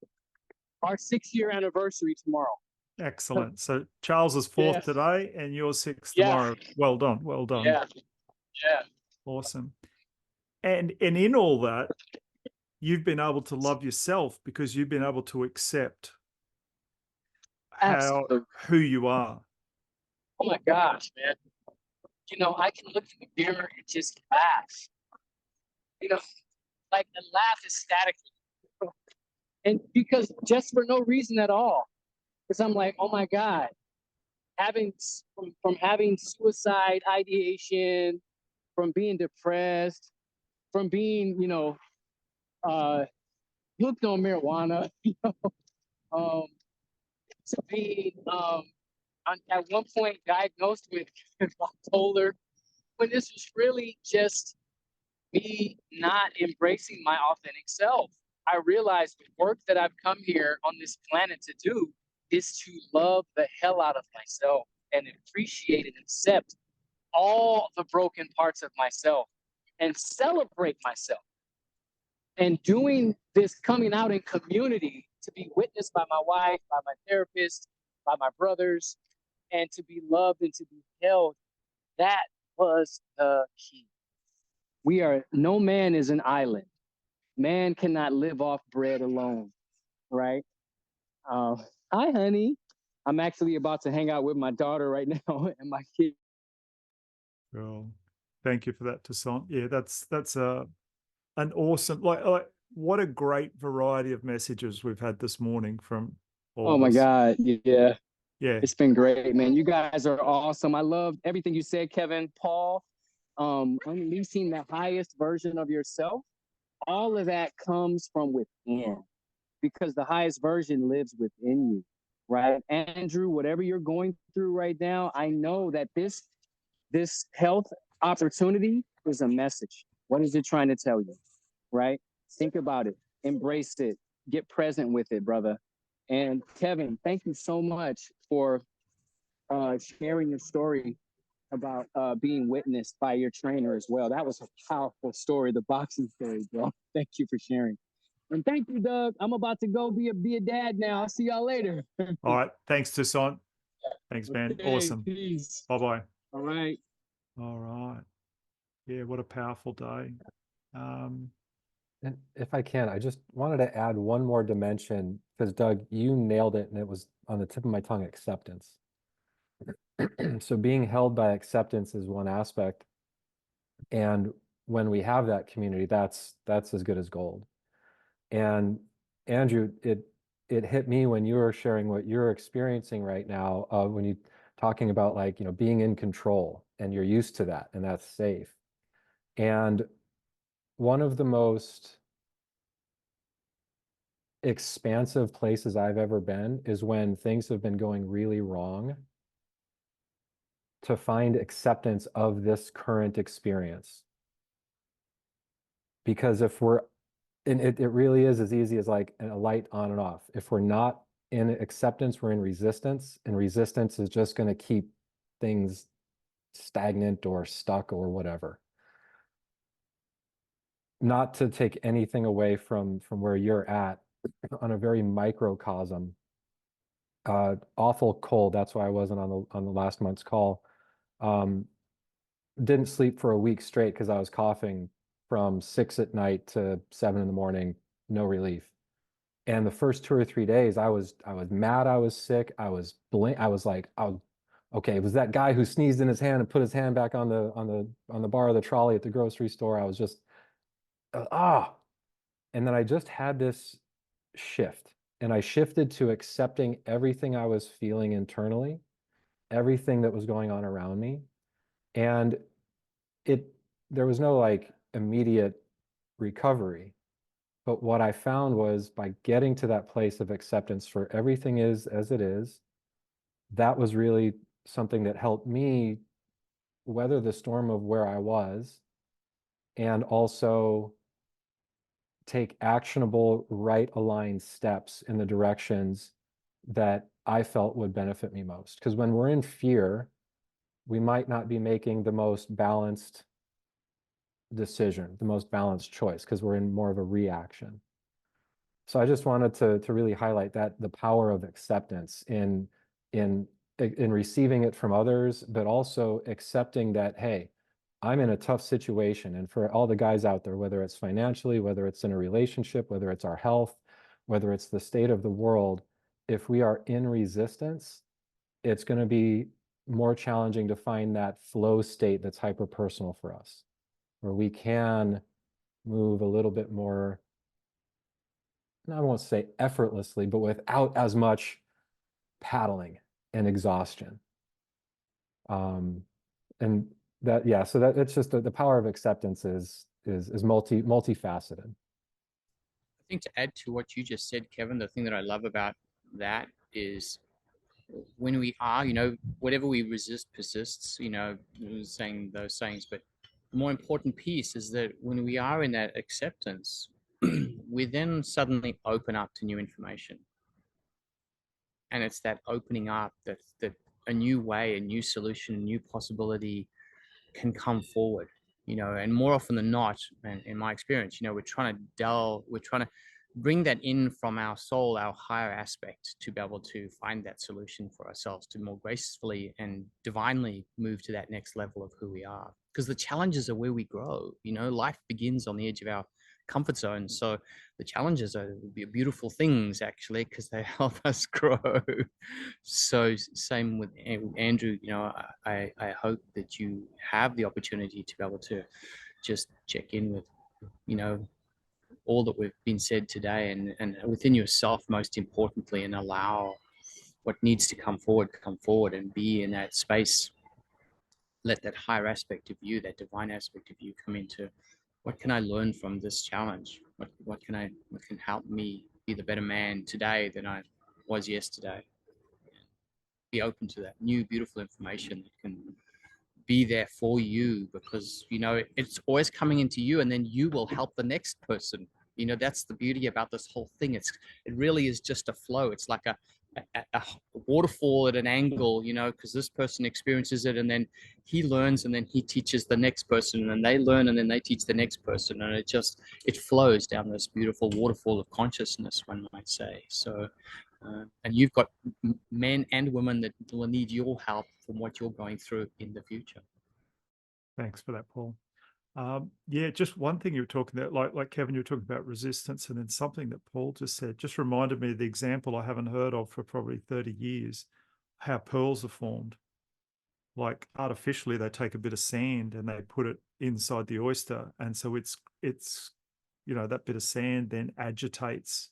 S3: our 6-year anniversary tomorrow.
S1: Excellent. So Charles is 4th
S3: Yeah.
S1: today and you're 6th
S3: Yeah.
S1: tomorrow. Well done. Well done.
S3: Yeah. Yeah.
S1: Awesome. And in all that, you've been able to love yourself because you've been able to accept
S3: Absolutely.
S1: who you are.
S3: Oh my gosh, man. You know, I can look in the mirror and just laugh. You know, like and laugh ecstatically. And because just for no reason at all. Because I'm like, oh my God, from having suicide ideation, from being depressed, from being, hooked on marijuana, to being at one point diagnosed with bipolar, when this was really just me not embracing my authentic self. I realized the work that I've come here on this planet to do is to love the hell out of myself and appreciate and accept all the broken parts of myself and celebrate myself. And doing this, coming out in community to be witnessed by my wife, by my therapist, by my brothers, and to be loved and to be held, that was the key. No man is an island. Man cannot live off bread alone, right? Hi, honey. I'm actually about to hang out with my daughter right now and my kid.
S1: Well, thank you for that, Toussaint. Yeah, that's an awesome, like what a great variety of messages we've had this morning from all
S3: Oh
S1: of
S3: my
S1: us.
S3: God. Yeah.
S1: Yeah.
S3: It's been great, man. You guys are awesome. I love everything you said, Kevin, Paul. Unleashing the highest version of yourself. All of that comes from within because the highest version lives within you, right? Andrew, whatever you're going through right now, I know that this health opportunity is a message. What is it trying to tell you, right? Think about it, embrace it, get present with it, brother. And Kevin, thank you so much for sharing your story about being witnessed by your trainer as well. That was a powerful story, the boxing story, bro. Thank you for sharing. And thank you, Doug. I'm about to go be a dad now. I'll see y'all later.
S1: All right. Thanks, Toussaint. Thanks, man.
S3: Okay,
S1: Awesome.
S3: peace.
S1: Bye-bye.
S3: All right.
S1: All right. Yeah, what a powerful day.
S5: And if I can, I just wanted to add one more dimension because Doug, you nailed it and it was on the tip of my tongue, acceptance. So being held by acceptance is one aspect. And when we have that community, that's as good as gold. And Andrew, it hit me when you were sharing what you're experiencing right now, when you talking about like, being in control and you're used to that and that's safe. And one of the most expansive places I've ever been is when things have been going really wrong, to find acceptance of this current experience. Because if we're, and it really is as easy as like a light on and off. If we're not in acceptance, we're in resistance, and resistance is just going to keep things stagnant or stuck or whatever. Not to take anything away from where you're at on a very microcosm. Awful cold. That's why I wasn't on the last month's call. Didn't sleep for a week straight because I was coughing from 6 at night to 7 in the morning, no relief. And the first 2 or 3 days, I was mad I was sick. I was like, okay, it was that guy who sneezed in his hand and put his hand back on the bar of the trolley at the grocery store. I was just and then I just had this shift, and I shifted to accepting everything I was feeling internally, everything that was going on around me. And there was no like immediate recovery. But what I found was by getting to that place of acceptance for everything is as it is, that was really something that helped me weather the storm of where I was, and also take actionable, right aligned steps in the directions that I felt would benefit me most. Because when we're in fear, we might not be making the most balanced decision, the most balanced choice, because we're in more of a reaction. So I just wanted to really highlight that the power of acceptance in receiving it from others, but also accepting that, hey, I'm in a tough situation. And for all the guys out there, whether it's financially, whether it's in a relationship, whether it's our health, whether it's the state of the world, if we are in resistance, it's going to be more challenging to find that flow state that's hyper personal for us, where we can move a little bit more, I won't say effortlessly, but without as much paddling and exhaustion. And that, yeah, so that it's just the power of acceptance is multifaceted.
S6: I think to add to what you just said, Kevin, the thing that I love about that is when we are, whatever we resist persists, saying those sayings, but the more important piece is that when we are in that acceptance, we then suddenly open up to new information. And it's that opening up that a new way, a new solution, a new possibility can come forward, and more often than not, and in my experience, we're trying to bring that in from our soul, our higher aspect, to be able to find that solution for ourselves, to more gracefully and divinely move to that next level of who we are. Because the challenges are where we grow. Life begins on the edge of our comfort zone. So the challenges are beautiful things, actually, because they help us grow. So same with Andrew, I hope that you have the opportunity to be able to just check in with, all that we've been said today, and within yourself, most importantly, and allow what needs to come forward and be in that space. Let that higher aspect of you, that divine aspect of you, come into what can I learn from this challenge? What can help me be the better man today than I was yesterday? Be open to that new, beautiful information that can be there for you, because it's always coming into you, and then you will help the next person. That's the beauty about this whole thing. It really is just a flow. It's like a waterfall at an angle, because this person experiences it, and then he learns, and then he teaches the next person, and then they learn, and then they teach the next person, and it flows down this beautiful waterfall of consciousness, one might say. So and you've got men and women that will need your help from what you're going through in the future.
S1: Thanks for that, Paul. Yeah, just one thing you were talking about, like Kevin, you were talking about resistance, and then something that Paul just said just reminded me of the example I haven't heard of for probably 30 years, how pearls are formed. Like artificially, they take a bit of sand and they put it inside the oyster. And so it's that bit of sand then agitates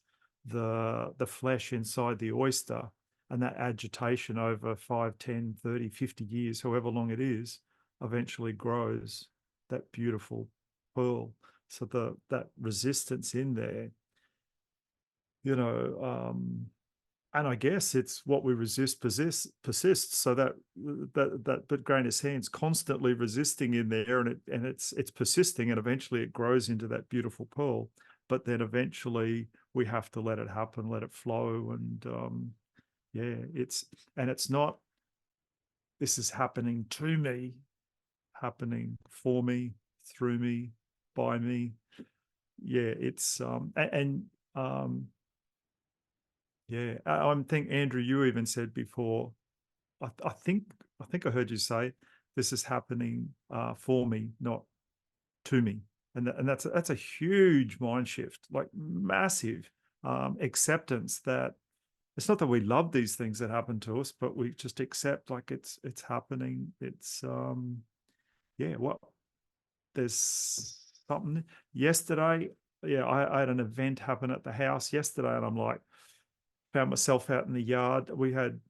S1: the flesh inside the oyster, and that agitation over 5, 10, 30, 50 years, however long it is, eventually grows that beautiful pearl. So that resistance in there, and I guess it's what we resist persists. So that grain of sand's constantly resisting in there, and it's persisting, and eventually it grows into that beautiful pearl. But then eventually we have to let it happen, let it flow, and it's not, this is happening to me, happening for me, through me, by me. Yeah, it's I think, Andrew, you even said before, I think I heard you say, this is happening for me, not to me, and that's a huge mind shift, like massive acceptance that it's not that we love these things that happen to us, but we just accept like it's happening. It's well, there's something yesterday. Yeah, I had an event happen at the house yesterday, and I'm like, found myself out in the yard. We had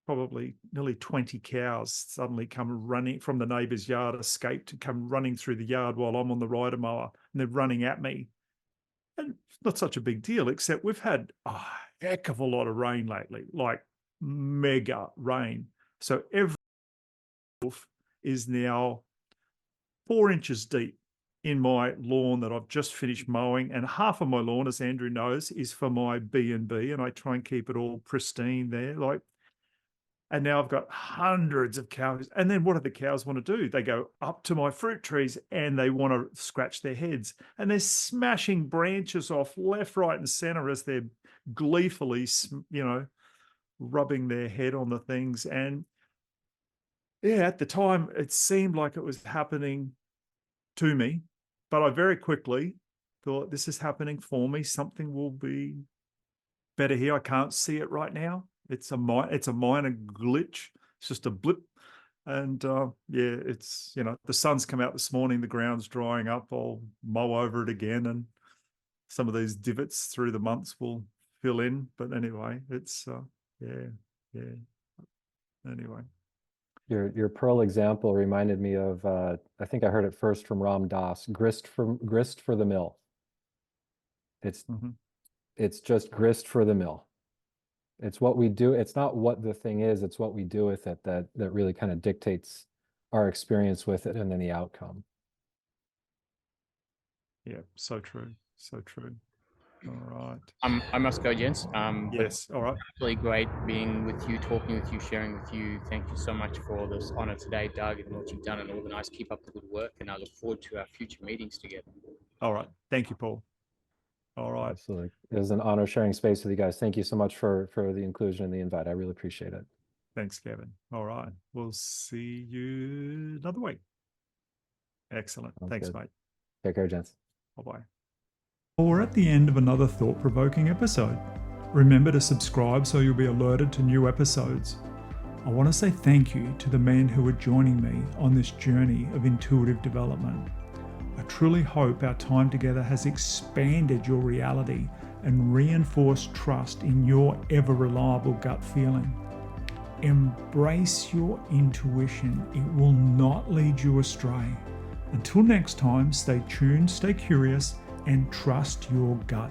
S1: probably nearly 20 cows suddenly come running from the neighbour's yard, escaped and come running through the yard while I'm on the rider mower, and they're running at me. And it's not such a big deal, except we've had a heck of a lot of rain lately, like mega rain. So every roof is now 4 inches deep in my lawn that I've just finished mowing, and half of my lawn, as Andrew knows, is for my B&B, and I try and keep it all pristine there. Like, and now I've got hundreds of cows. And then what do the cows want to do? They go up to my fruit trees and they want to scratch their heads, and they're smashing branches off left, right, and center as they're gleefully, rubbing their head on the things. And yeah, at the time, it seemed like it was happening to me, but I very quickly thought, this is happening for me. Something will be better here. I can't see it right now. It's a minor glitch. It's just a blip. And it's, the sun's come out this morning, the ground's drying up. I'll mow over it again, and some of these divots through the months will fill in. But anyway, it's, anyway.
S5: Your pearl example reminded me of, I think I heard it first from Ram Dass, grist for the mill. It's just grist for the mill. It's what we do. It's not what the thing is, it's what we do with it that really kind of dictates our experience with it and then the outcome.
S1: Yeah, so true. So true. All right.
S6: I must go, gents.
S1: Yes, all right.
S6: Really great being with you, talking with you, sharing with you. Thank you so much for this honor today, Doug, and what you've done and organized. Keep up the good work, and I look forward to our future meetings together.
S1: All right. Thank you, Paul. All right.
S5: Absolutely. It was an honor sharing space with you guys. Thank you so much for the inclusion and the invite. I really appreciate it.
S1: Thanks, Kevin. All right. We'll see you another week. Excellent.
S5: Sounds
S1: Thanks,
S5: good.
S1: mate.
S5: Take care, gents.
S1: Bye-bye. Well, we're at the end of another thought-provoking episode. Remember to subscribe so you'll be alerted to new episodes. I want to say thank you to the men who are joining me on this journey of intuitive development. I truly hope our time together has expanded your reality and reinforced trust in your ever-reliable gut feeling. Embrace your intuition. It will not lead you astray. Until next time, stay tuned, stay curious, and trust your gut.